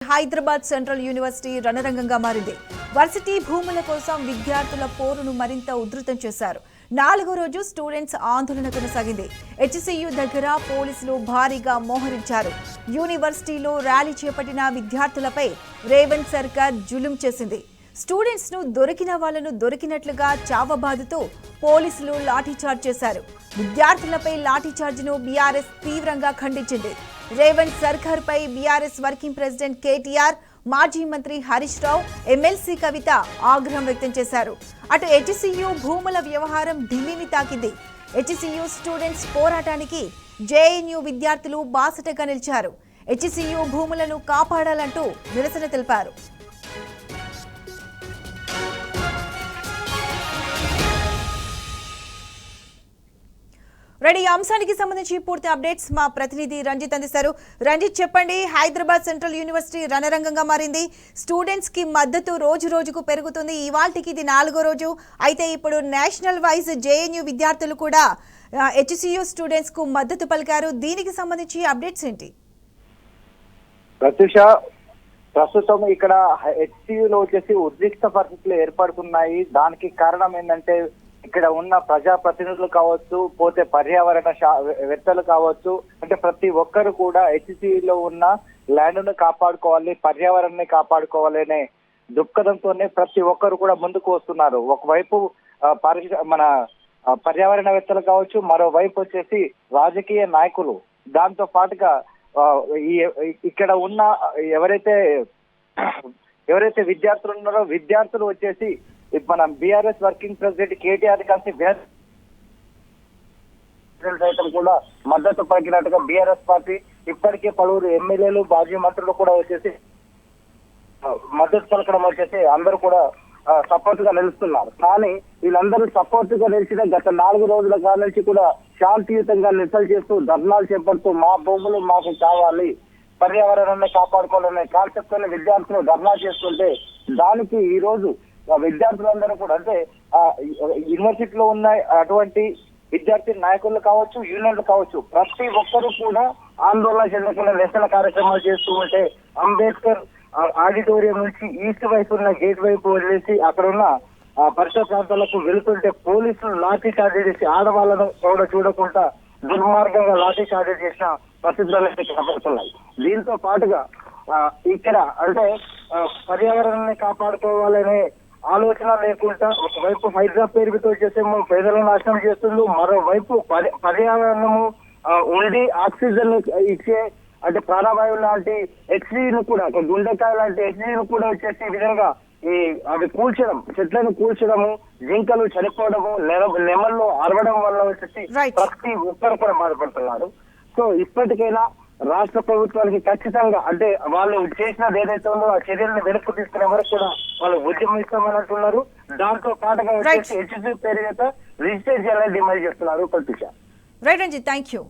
Hyderabad central university రణరంగంగా మారింది. Varsity భూముల కోసం విద్యార్థుల పోరును మరింత ఉధృతం చేశారు. 4వ రోజు స్టూడెంట్స్ ఆందోళన కొనసాగింది. హెచ్సియు దగ్గర పోలీసులు భారీగా మోహరించారు. యూనివర్సిటీలో ర్యాలీ చేపట్టిన విద్యార్థులపై రేవంత్ సర్కార్ జులుం చేసింది. స్టూడెంట్స్ ను దొరికిన వాళ్లను దొరికినట్లుగా చావబాదుతూ పోలీసులు లాఠీచార్జ్ చేశారు. విద్యార్థులపై లాఠీచార్జ్ను బీఆర్ఎస్ తీవ్రంగా ఖండించింది. రేవంత్ సర్కార్ పై బీఆర్ఎస్ వర్కింగ్ ప్రెసిడెంట్ కేటీఆర్, మాజీ మంత్రి హరీష్ రావు, ఎమ్మెల్సీ కవిత ఆగ్రహం వ్యక్తం చేశారు. అటు హెచ్సియు భూముల వ్యవహారం ఢిల్లీని తాకింది. హెచ్సియు స్టూడెంట్స్ పోరాటానికి జేఎన్యూ విద్యార్థులు బాసటగా నిలిచారు. హెచ్సియు భూములను కాపాడాలంటూ నిరసన తెలిపారు. రెడీ అంశానికి సంబంధించి పూర్తి అప్డేట్స్ మా ప్రతినిధి రంజిత్ అందిస్తారు. రంజిత్, చెప్పండి. హైదరాబాద్ సెంట్రల్ యూనివర్సిటీ రణరంగంగా మారింది. స్టూడెంట్స్ కి మద్దతు రోజు రోజుకు పెరుగుతుంది. ఇవాల్టికి ఇది 4వ రోజు. అయితే ఇప్పుడు నేషనల్ వైజ్ జేఎన్యూ విద్యార్థులు కూడా హెచ్సియు స్టూడెంట్స్ కు మద్దతు పలికారు. దీనికి సంబంధించి అప్డేట్స్ ఏంటి? ప్రత్యూష, ప్రస్తుతం ఇక్కడ హెచ్సియులో వచ్చేసి ఉద్రిక్త పరిస్థితులు ఏర్పడుతున్నాయి. దానికి కారణం ఏంటంటే ఇక్కడ ఉన్న ప్రజాప్రతినిధులు కావచ్చు, పోతే పర్యావరణ వేత్తలు కావచ్చు, అంటే ప్రతి ఒక్కరు కూడా హెచ్సియులో ఉన్న ల్యాండ్ ను కాపాడుకోవాలి, పర్యావరణాన్ని కాపాడుకోవాలి అనే దృక్పథంతోనే ప్రతి ఒక్కరు కూడా ముందుకు వస్తున్నారు. ఒకవైపు మన పర్యావరణవేత్తలు కావచ్చు, మరోవైపు వచ్చేసి రాజకీయ నాయకులు. దాంతో పాటుగా ఇక్కడ ఉన్న ఎవరైతే విద్యార్థులు ఉన్నారో విద్యార్థులు వచ్చేసి మన బీఆర్ఎస్ వర్కింగ్ ప్రెసిడెంట్ కేటీఆర్ కలిసి సైతం కూడా మద్దతు పలికినట్టుగా బీఆర్ఎస్ పార్టీ ఇప్పటికే పలువురు ఎమ్మెల్యేలు, మాజీ మంత్రులు కూడా వచ్చేసి మద్దతు పలకడం వచ్చేసి అందరూ కూడా సపోర్ట్ గా నిలుస్తున్నారు. కానీ వీళ్ళందరూ సపోర్ట్ గా నిలిచిన గత 4 రోజుల కాలం నుంచి కూడా శాంతియుతంగా నిరసన చేస్తూ ధర్నాలు చేపడుతూ మా భూములు మాకు కావాలి, పర్యావరణాన్ని కాపాడుకోవాలనే కాన్సెప్ట్ తో విద్యార్థులు ధర్నా చేస్తుంటే దానికి ఈ రోజు విద్యార్థులందరూ కూడా, అంటే యూనివర్సిటీలో ఉన్న అటువంటి విద్యార్థి నాయకులు కావచ్చు, యూనియన్లు కావచ్చు, ప్రతి ఒక్కరూ కూడా ఆందోళన చెందకుండా నిరసన కార్యక్రమాలు చేస్తూ ఉంటే అంబేద్కర్ ఆడిటోరియం నుంచి ఈస్ట్ వైపు ఉన్న గేట్ వైపు వదిలేసి అక్కడ ఉన్న పరిసర ప్రాంతాలకు వెళుతుంటే పోలీసులు లాఠీ చార్జ్ చేసి ఆడవాళ్ళను కూడా చూడకుండా దుర్మార్గంగా లాఠీ చార్జ్ చేసిన పరిస్థితులు కనపడుతున్నాయి. దీంతో పాటుగా ఇక్కడ అంటే పర్యావరణాన్ని కాపాడుకోవాలనే ఆలోచన లేకుండా ఒకవైపు హైదరాబాద్ పేరుతో చేసేమో పేదలను నాశనం చేస్తుంది, మరోవైపు పర్యావరణము ఉండి ఆక్సిజన్ ఇచ్చే అంటే ప్రాణవాయువు లాంటి హెచ్సిను కూడా, గుండెకాయ లాంటి హెచ్సిను కూడా వచ్చేసి ఈ విధంగా అవి కూల్చడం, చెట్లను కూల్చడము, జింకలు చనిపోవడము, నెమళ్ళు అరవడం వల్ల వచ్చేసి ప్రతి ఒక్కరు కూడా బాధపడుతున్నారు. సో ఇప్పటికైనా రాష్ట్ర ప్రభుత్వానికి ఖచ్చితంగా, అంటే వాళ్ళు చేసినది ఏదైతే ఉందో ఆ చర్యలను వెనక్కు తీసుకునే వరకు కూడా వాళ్ళు ఉద్యమిస్తామని అంటున్నారు. దాంతో పాటుగా వచ్చేసి హెచ్సి పేరు చేత రిజిస్టర్ చేయాలని డిమాండ్ చేస్తున్నారు. Pratyusha. Right Ranjith, thank you.